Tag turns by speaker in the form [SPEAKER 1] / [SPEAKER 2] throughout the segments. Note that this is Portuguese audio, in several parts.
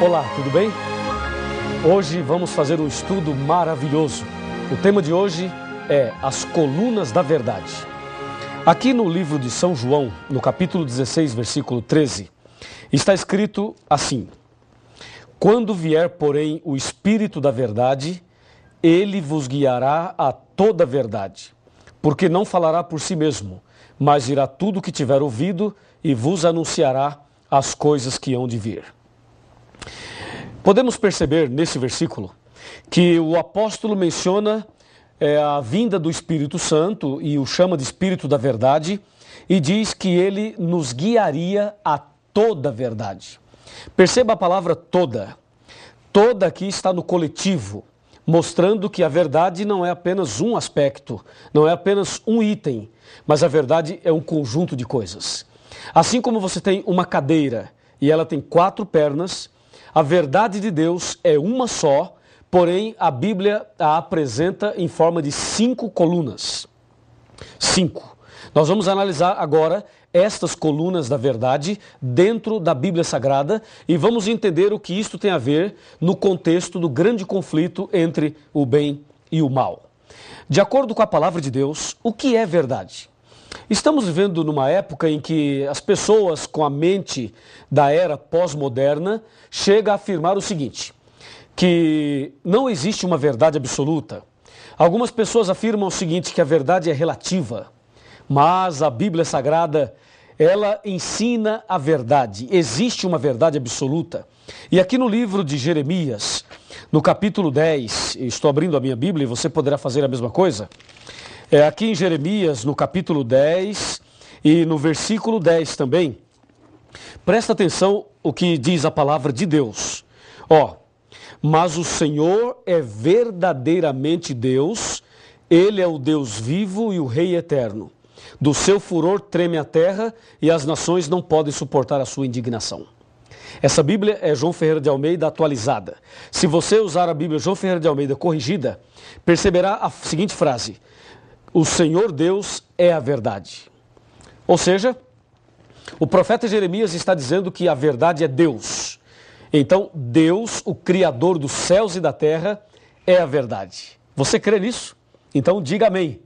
[SPEAKER 1] Olá, tudo bem? Hoje vamos fazer um estudo maravilhoso. O tema de hoje é as colunas da verdade. Aqui no livro de São João, no capítulo 16, versículo 13, está escrito assim: Quando vier, porém, o Espírito da verdade, ele vos guiará a toda a verdade, porque não falará por si mesmo, mas dirá tudo o que tiver ouvido e vos anunciará as coisas que hão de vir. Podemos perceber nesse versículo que o apóstolo menciona a vinda do Espírito Santo e o chama de Espírito da verdade e diz que ele nos guiaria a toda a verdade. Perceba a palavra toda. Toda aqui está no coletivo, mostrando que a verdade não é apenas um aspecto, não é apenas um item, mas a verdade é um conjunto de coisas. Assim como você tem uma cadeira e ela tem 4 pernas, a verdade de Deus é uma só, porém a Bíblia a apresenta em forma de 5 colunas. 5. Nós vamos analisar agora estas colunas da verdade dentro da Bíblia Sagrada e vamos entender o que isto tem a ver no contexto do grande conflito entre o bem e o mal. De acordo com a palavra de Deus, o que é verdade? Estamos vivendo numa época em que as pessoas com a mente da era pós-moderna chegam a afirmar o seguinte, que não existe uma verdade absoluta. Algumas pessoas afirmam o seguinte, que a verdade é relativa, mas a Bíblia Sagrada, ela ensina a verdade. Existe uma verdade absoluta. E aqui no livro de Jeremias, no capítulo 10, estou abrindo a minha Bíblia e você poderá fazer a mesma coisa. Aqui em Jeremias, no capítulo 10 e no versículo 10 também, presta atenção o que diz a palavra de Deus. Mas o Senhor é verdadeiramente Deus, Ele é o Deus vivo e o Rei eterno. Do seu furor treme a terra e as nações não podem suportar a sua indignação. Essa Bíblia é João Ferreira de Almeida atualizada. Se você usar a Bíblia João Ferreira de Almeida corrigida, perceberá a seguinte frase: o Senhor Deus é a verdade. Ou seja, o profeta Jeremias está dizendo que a verdade é Deus. Então, Deus, o Criador dos céus e da terra, é a verdade. Você crê nisso? Então, diga amém.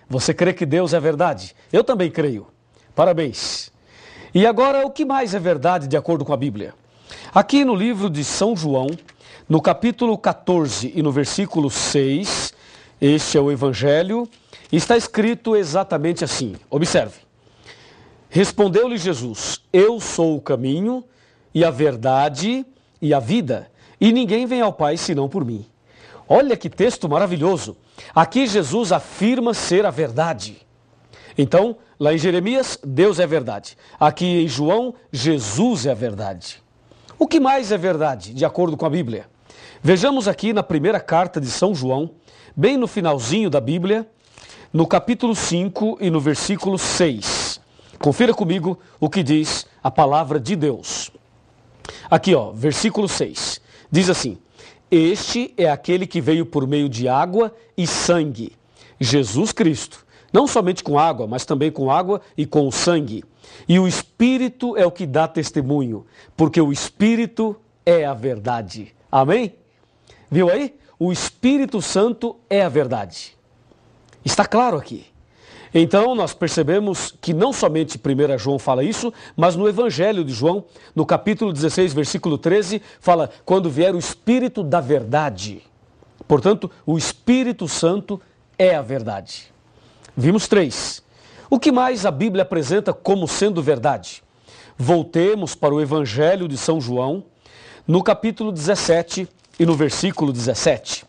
[SPEAKER 1] Você crê que Deus é verdade? Eu também creio. Parabéns. E agora, o que mais é verdade de acordo com a Bíblia? Aqui no livro de São João, no capítulo 14 e no versículo 6, este é o Evangelho, está escrito exatamente assim. Observe. Respondeu-lhe Jesus: Eu sou o caminho e a verdade e a vida, e ninguém vem ao Pai senão por mim. Olha que texto maravilhoso. Aqui Jesus afirma ser a verdade. Então, lá em Jeremias, Deus é a verdade. Aqui em João, Jesus é a verdade. O que mais é verdade, de acordo com a Bíblia? Vejamos aqui na primeira carta de São João, bem no finalzinho da Bíblia, no capítulo 5 e no versículo 6. Confira comigo o que diz a palavra de Deus. Aqui, versículo 6. Diz assim: Este é aquele que veio por meio de água e sangue, Jesus Cristo. Não somente com água, mas também com água e com o sangue. E o Espírito é o que dá testemunho, porque o Espírito é a verdade. Amém? Viu aí? O Espírito Santo é a verdade. Está claro aqui. Então nós percebemos que não somente 1 João fala isso, mas no Evangelho de João, no capítulo 16, versículo 13, fala: quando vier o Espírito da verdade. Portanto, o Espírito Santo é a verdade. Vimos 3. O que mais a Bíblia apresenta como sendo verdade? Voltemos para o Evangelho de São João, no capítulo 17 e no versículo 17.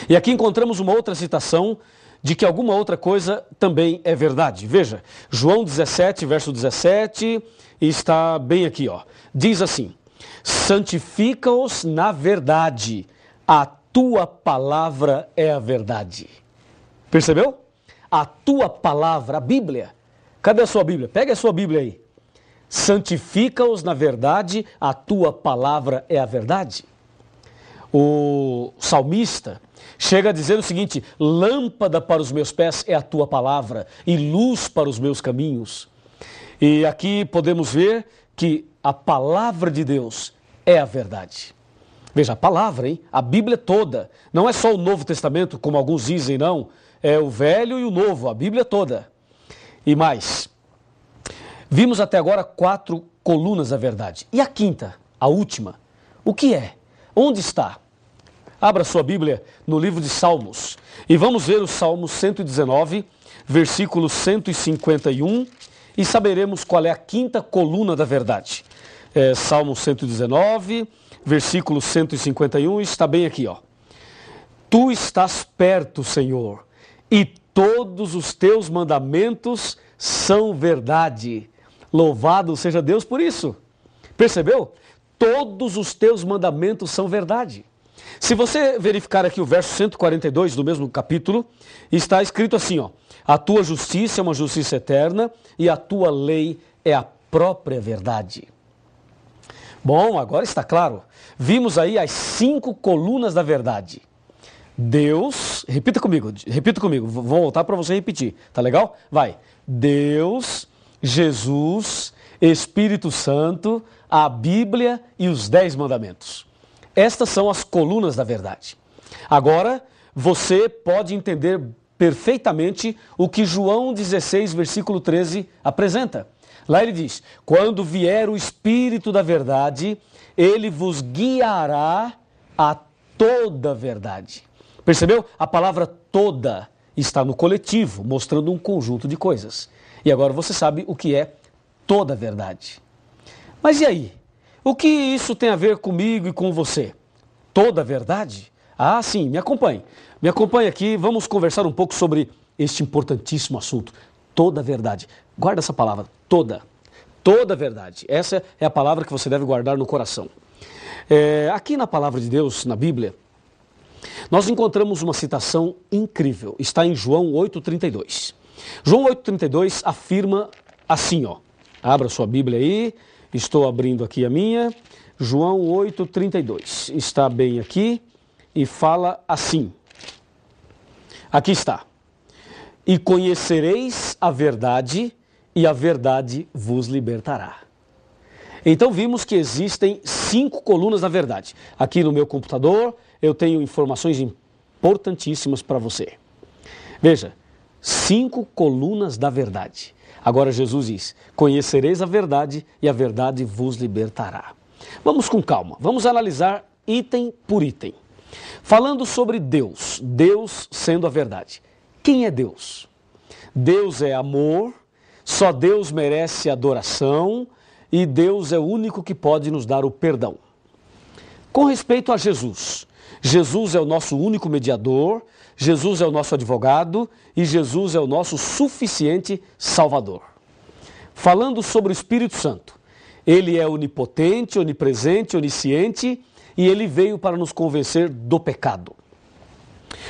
[SPEAKER 1] E aqui encontramos uma outra citação de que alguma outra coisa também é verdade. Veja, João 17, verso 17, está bem aqui, Diz assim: santifica-os na verdade, a tua palavra é a verdade. Percebeu? A tua palavra, a Bíblia. Cadê a sua Bíblia? Pega a sua Bíblia aí. Santifica-os na verdade, a tua palavra é a verdade. O salmista chega a dizer o seguinte: lâmpada para os meus pés é a tua palavra e luz para os meus caminhos. E aqui podemos ver que a palavra de Deus é a verdade. Veja, a palavra, hein? A Bíblia toda. Não é só o Novo Testamento, como alguns dizem, não. É o Velho e o Novo, a Bíblia toda. E mais, vimos até agora 4 colunas da verdade. E a quinta, a última, o que é? Onde está? Abra sua Bíblia no livro de Salmos e vamos ver o Salmo 119, versículo 151 e saberemos qual é a quinta coluna da verdade. Salmo 119, versículo 151, está bem aqui, ó. Tu estás perto, Senhor, e todos os teus mandamentos são verdade. Louvado seja Deus por isso. Percebeu? Todos os teus mandamentos são verdade. Se você verificar aqui o verso 142 do mesmo capítulo, está escrito assim, ó: a tua justiça é uma justiça eterna e a tua lei é a própria verdade. Bom, agora está claro. Vimos aí as 5 colunas da verdade. Deus, repita comigo, vou voltar para você repetir, tá legal? Vai. Deus, Jesus, Espírito Santo, a Bíblia e os 10 mandamentos. Estas são as colunas da verdade. Agora, você pode entender perfeitamente o que João 16, versículo 13 apresenta. Lá ele diz: quando vier o Espírito da verdade, ele vos guiará a toda a verdade. Percebeu? A palavra toda está no coletivo, mostrando um conjunto de coisas. E agora você sabe o que é toda a verdade. Mas e aí? O que isso tem a ver comigo e com você? Toda a verdade? Ah, sim, me acompanhe. Me acompanhe aqui, vamos conversar um pouco sobre este importantíssimo assunto. Toda a verdade. Guarda essa palavra, toda. Toda a verdade. Essa é a palavra que você deve guardar no coração. Aqui na palavra de Deus, na Bíblia, nós encontramos uma citação incrível. Está em João 8,32. João 8,32 afirma assim, ó. Abra sua Bíblia aí. Estou abrindo aqui a minha. João 8,32. Está bem aqui e fala assim. Aqui está. E conhecereis a verdade, e a verdade vos libertará. Então vimos que existem 5 colunas da verdade. Aqui no meu computador eu tenho informações importantíssimas para você. Veja, 5 colunas da verdade. Agora Jesus diz: conhecereis a verdade e a verdade vos libertará. Vamos com calma, vamos analisar item por item. Falando sobre Deus, Deus sendo a verdade. Quem é Deus? Deus é amor, só Deus merece adoração e Deus é o único que pode nos dar o perdão. Com respeito a Jesus, Jesus é o nosso único mediador, Jesus é o nosso advogado e Jesus é o nosso suficiente Salvador. Falando sobre o Espírito Santo, ele é onipotente, onipresente, onisciente e ele veio para nos convencer do pecado.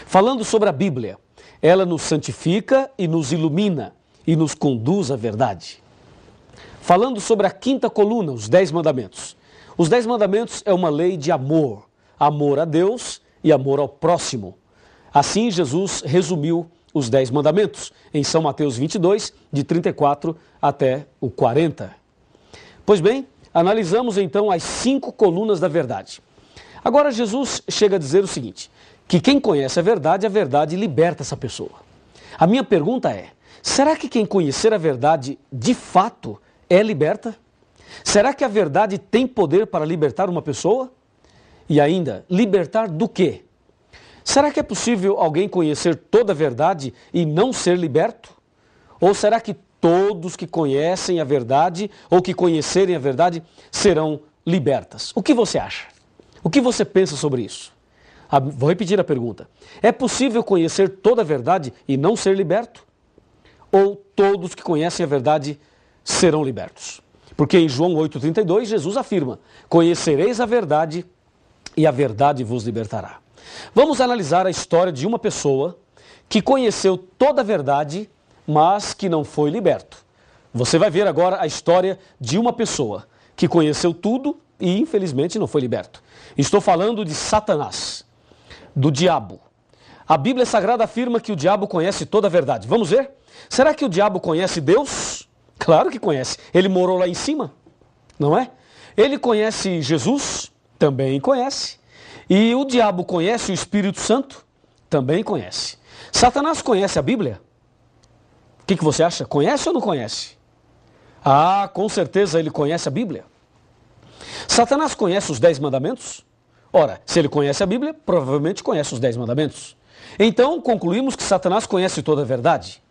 [SPEAKER 1] Falando sobre a Bíblia, ela nos santifica e nos ilumina e nos conduz à verdade. Falando sobre a quinta coluna, os 10 mandamentos. Os 10 mandamentos é uma lei de amor, amor a Deus e amor ao próximo. Assim Jesus resumiu os 10 mandamentos em São Mateus 22, de 34 até o 40. Pois bem, analisamos então as 5 colunas da verdade. Agora Jesus chega a dizer o seguinte, que quem conhece a verdade liberta essa pessoa. A minha pergunta é, será que quem conhecer a verdade de fato é liberta? Será que a verdade tem poder para libertar uma pessoa? E ainda, libertar do quê? Será que é possível alguém conhecer toda a verdade e não ser liberto? Ou será que todos que conhecem a verdade ou que conhecerem a verdade serão libertas? O que você acha? O que você pensa sobre isso? Vou repetir a pergunta. É possível conhecer toda a verdade e não ser liberto? Ou todos que conhecem a verdade serão libertos? Porque em João 8,32 Jesus afirma, conhecereis a verdade e a verdade vos libertará. Vamos analisar a história de uma pessoa que conheceu toda a verdade, mas que não foi liberto. Você vai ver agora a história de uma pessoa que conheceu tudo e infelizmente não foi liberto. Estou falando de Satanás, do diabo. A Bíblia Sagrada afirma que o diabo conhece toda a verdade. Vamos ver? Será que o diabo conhece Deus? Claro que conhece. Ele morou lá em cima, não é? Ele conhece Jesus? Também conhece. E o diabo conhece o Espírito Santo? Também conhece. Satanás conhece a Bíblia? O que você acha? Conhece ou não conhece? Ah, com certeza ele conhece a Bíblia. Satanás conhece os 10 mandamentos? Ora, se ele conhece a Bíblia, provavelmente conhece os 10 mandamentos. Então, concluímos que Satanás conhece toda a verdade.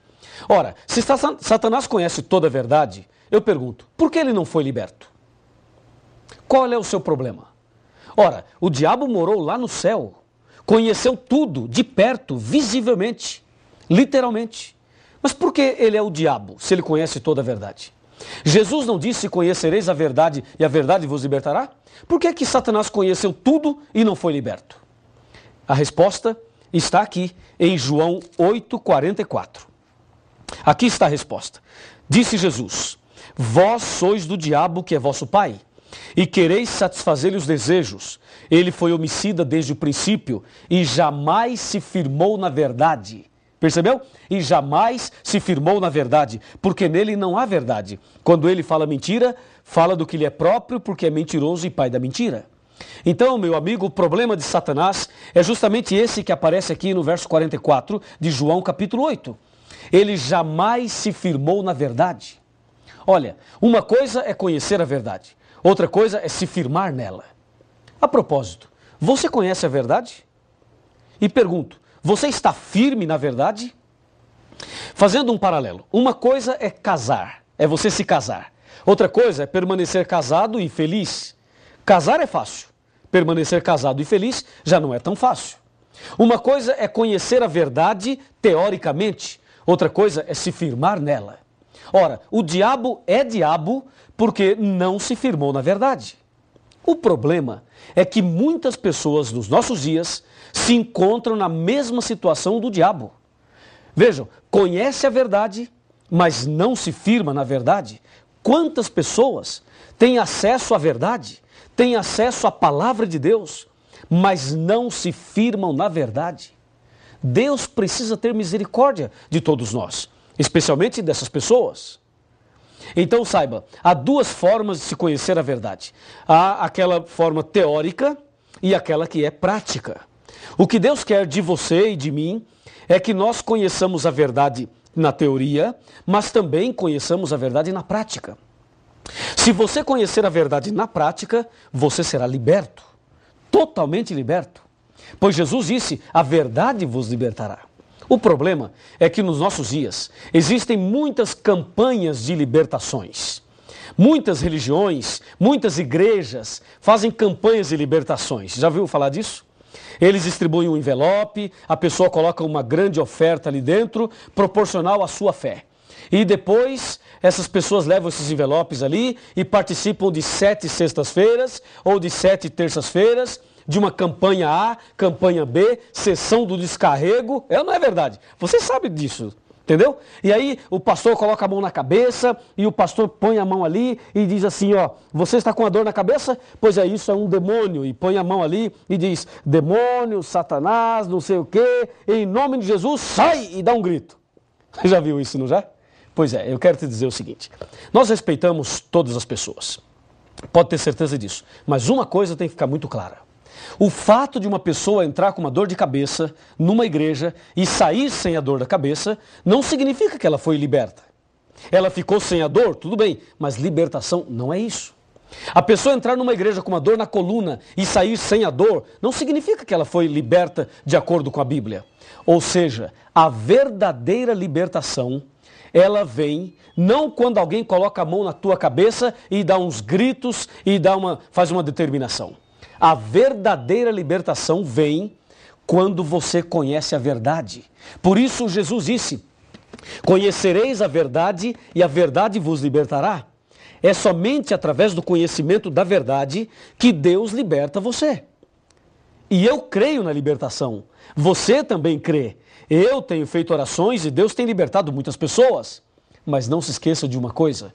[SPEAKER 1] Ora, se Satanás conhece toda a verdade, eu pergunto, por que ele não foi liberto? Qual é o seu problema? Ora, o diabo morou lá no céu, conheceu tudo de perto, visivelmente, literalmente. Mas por que ele é o diabo, se ele conhece toda a verdade? Jesus não disse: conhecereis a verdade e a verdade vos libertará? Por que Satanás conheceu tudo e não foi liberto? A resposta está aqui em João 8,44. Aqui está a resposta. Disse Jesus: vós sois do diabo, que é vosso pai, e quereis satisfazer-lhe os desejos. Ele foi homicida desde o princípio e jamais se firmou na verdade. Percebeu? E jamais se firmou na verdade, porque nele não há verdade. Quando ele fala mentira, fala do que lhe é próprio, porque é mentiroso e pai da mentira. Então, meu amigo, o problema de Satanás é justamente esse que aparece aqui no verso 44 de João capítulo 8. Ele jamais se firmou na verdade. Olha, uma coisa é conhecer a verdade, outra coisa é se firmar nela. A propósito, você conhece a verdade? E pergunto, você está firme na verdade? Fazendo um paralelo, uma coisa é casar, é você se casar. Outra coisa é permanecer casado e feliz. Casar é fácil, permanecer casado e feliz já não é tão fácil. Uma coisa é conhecer a verdade teoricamente, outra coisa é se firmar nela. Ora, o diabo é diabo porque não se firmou na verdade. O problema é que muitas pessoas nos nossos dias se encontram na mesma situação do diabo. Vejam, conhece a verdade, mas não se firma na verdade. Quantas pessoas têm acesso à verdade, têm acesso à palavra de Deus, mas não se firmam na verdade? Deus precisa ter misericórdia de todos nós, especialmente dessas pessoas. Então saiba, há duas formas de se conhecer a verdade. Há aquela forma teórica e aquela que é prática. O que Deus quer de você e de mim é que nós conheçamos a verdade na teoria, mas também conheçamos a verdade na prática. Se você conhecer a verdade na prática, você será liberto, totalmente liberto. Pois Jesus disse: a verdade vos libertará. O problema é que nos nossos dias existem muitas campanhas de libertações. Muitas religiões, muitas igrejas fazem campanhas de libertações. Já ouviu falar disso? Eles distribuem um envelope, a pessoa coloca uma grande oferta ali dentro, proporcional à sua fé. E depois, essas pessoas levam esses envelopes ali e participam de 7 sextas-feiras ou de 7 terças-feiras, de uma campanha A, campanha B, sessão do descarrego. Não é verdade? Você sabe disso, entendeu? E aí o pastor coloca a mão na cabeça e o pastor põe a mão ali e diz assim, ó, você está com a dor na cabeça? Pois é, isso é um demônio. E põe a mão ali e diz, demônio, Satanás, não sei o quê, em nome de Jesus, sai! E dá um grito. Você já viu isso, não já? Pois é, eu quero te dizer o seguinte, nós respeitamos todas as pessoas, pode ter certeza disso, mas uma coisa tem que ficar muito clara. O fato de uma pessoa entrar com uma dor de cabeça numa igreja e sair sem a dor da cabeça não significa que ela foi liberta. Ela ficou sem a dor, tudo bem, mas libertação não é isso. A pessoa entrar numa igreja com uma dor na coluna e sair sem a dor não significa que ela foi liberta de acordo com a Bíblia. Ou seja, a verdadeira libertação, ela vem não quando alguém coloca a mão na tua cabeça e dá uns gritos e faz uma determinação. A verdadeira libertação vem quando você conhece a verdade. Por isso Jesus disse, conhecereis a verdade e a verdade vos libertará. É somente através do conhecimento da verdade que Deus liberta você. E eu creio na libertação. Você também crê. Eu tenho feito orações e Deus tem libertado muitas pessoas. Mas não se esqueça de uma coisa.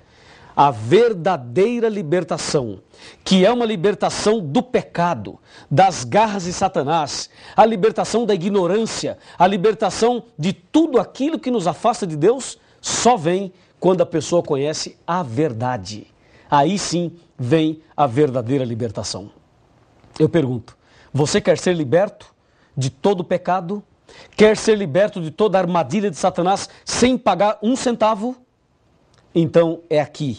[SPEAKER 1] A verdadeira libertação, que é uma libertação do pecado, das garras de Satanás, a libertação da ignorância, a libertação de tudo aquilo que nos afasta de Deus, só vem quando a pessoa conhece a verdade. aí sim vem a verdadeira libertação. Eu pergunto, você quer ser liberto de todo pecado? Quer ser liberto de toda armadilha de Satanás sem pagar um centavo? Então é aqui,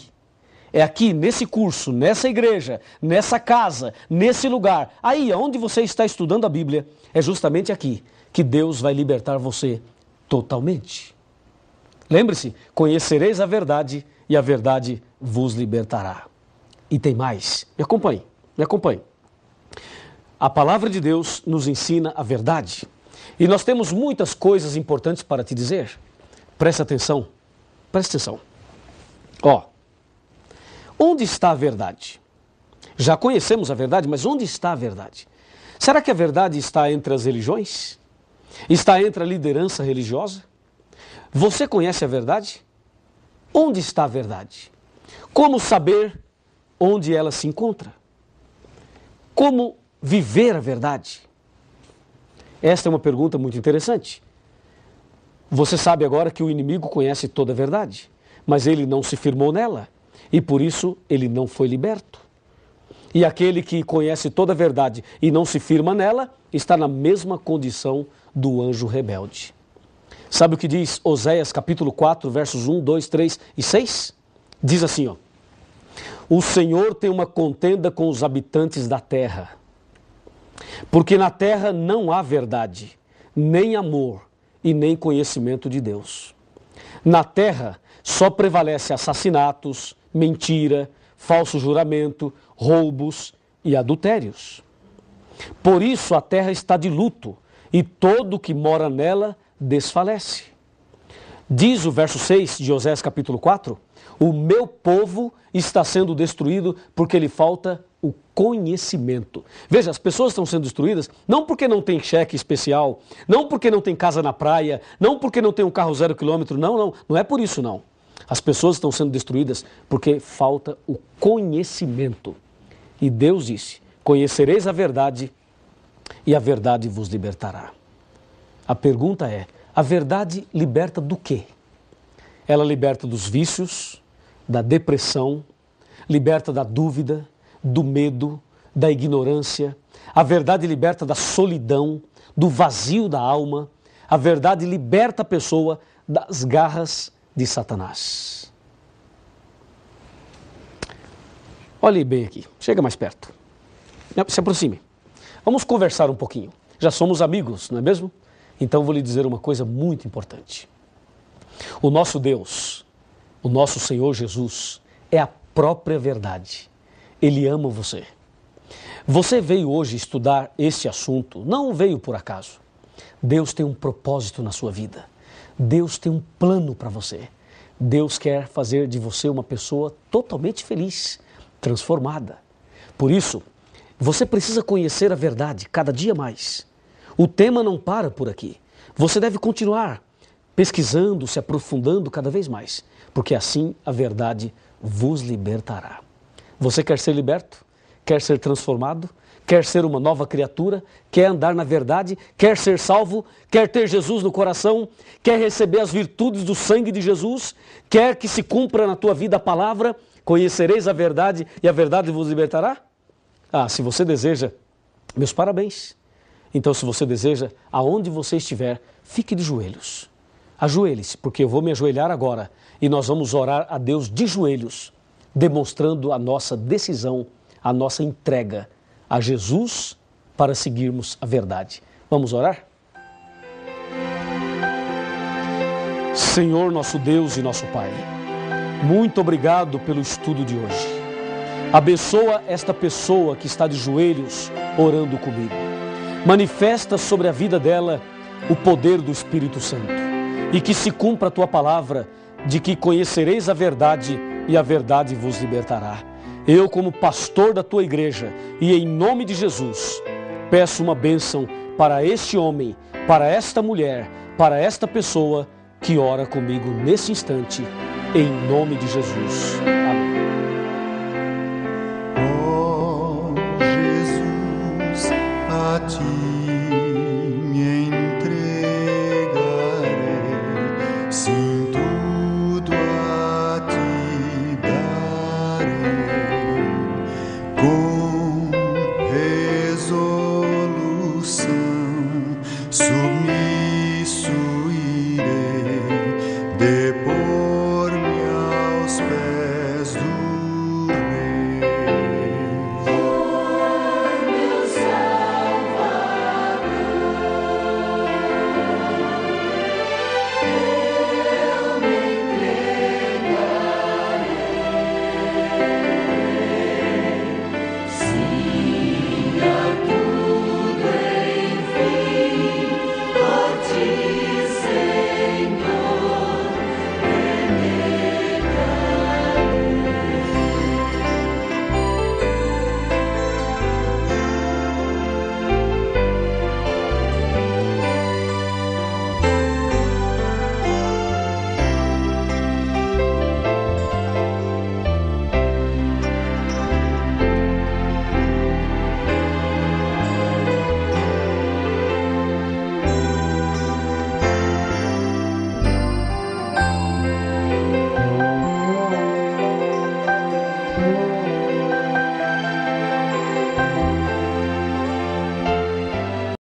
[SPEAKER 1] nesse curso, nessa igreja, nessa casa, nesse lugar, aí onde você está estudando a Bíblia, é justamente aqui que Deus vai libertar você totalmente. Lembre-se, conhecereis a verdade e a verdade vos libertará. E tem mais, me acompanhe. A palavra de Deus nos ensina a verdade. E nós temos muitas coisas importantes para te dizer. Preste atenção. Onde está a verdade? Já conhecemos a verdade, mas onde está a verdade? Será que a verdade está entre as religiões? Está entre a liderança religiosa? Você conhece a verdade? Onde está a verdade? Como saber onde ela se encontra? Como viver a verdade? Esta é uma pergunta muito interessante. Você sabe agora que o inimigo conhece toda a verdade, mas ele não se firmou nela e por isso ele não foi liberto. E aquele que conhece toda a verdade e não se firma nela está na mesma condição do anjo rebelde. Sabe o que diz Oséias capítulo 4, versos 1, 2, 3 e 6? Diz assim, o Senhor tem uma contenda com os habitantes da terra, porque na terra não há verdade, nem amor e nem conhecimento de Deus. Na terra só prevalece assassinatos, mentira, falso juramento, roubos e adultérios. Por isso a terra está de luto e todo o que mora nela desfalece. Diz o verso 6 de Oséias capítulo 4, o meu povo está sendo destruído porque lhe falta o conhecimento. Veja, as pessoas estão sendo destruídas não porque não tem cheque especial, não porque não tem casa na praia, não porque não tem um carro 0 quilômetro, não é por isso não. As pessoas estão sendo destruídas porque falta o conhecimento. E Deus disse, conhecereis a verdade e a verdade vos libertará. A pergunta é, a verdade liberta do quê? Ela liberta dos vícios, da depressão, liberta da dúvida, do medo, da ignorância. A verdade liberta da solidão, do vazio da alma. A verdade liberta a pessoa das garras de Satanás. Olhe bem aqui, chega mais perto. Se aproxime. Vamos conversar um pouquinho. Já somos amigos, não é mesmo? Então vou lhe dizer uma coisa muito importante. O nosso Deus, o nosso Senhor Jesus, é a própria verdade. Ele ama você. Você veio hoje estudar este assunto, não veio por acaso. Deus tem um propósito na sua vida. Deus tem um plano para você. Deus quer fazer de você uma pessoa totalmente feliz, transformada. Por isso, você precisa conhecer a verdade cada dia mais. O tema não para por aqui. Você deve continuar pesquisando, se aprofundando cada vez mais, porque assim a verdade vos libertará. Você quer ser liberto? Quer ser transformado? Quer ser uma nova criatura? Quer andar na verdade? Quer ser salvo? Quer ter Jesus no coração? Quer receber as virtudes do sangue de Jesus? Quer que se cumpra na tua vida a palavra? Conhecereis a verdade e a verdade vos libertará? Se você deseja, meus parabéns. Então, se você deseja, aonde você estiver, fique de joelhos. Ajoelhe-se, porque eu vou me ajoelhar agora e nós vamos orar a Deus de joelhos, demonstrando a nossa decisão, a nossa entrega a Jesus para seguirmos a verdade. Vamos orar? Senhor, nosso Deus e nosso Pai, muito obrigado pelo estudo de hoje. Abençoa esta pessoa que está de joelhos orando comigo. Manifesta sobre a vida dela o poder do Espírito Santo e que se cumpra a tua palavra de que conhecereis a verdade e a verdade vos libertará. Eu, como pastor da tua igreja e em nome de Jesus, peço uma bênção para este homem, para esta mulher, para esta pessoa que ora comigo nesse instante, em nome de Jesus. Amém.
[SPEAKER 2] A ti me entregarei, sim, tudo a ti darei. go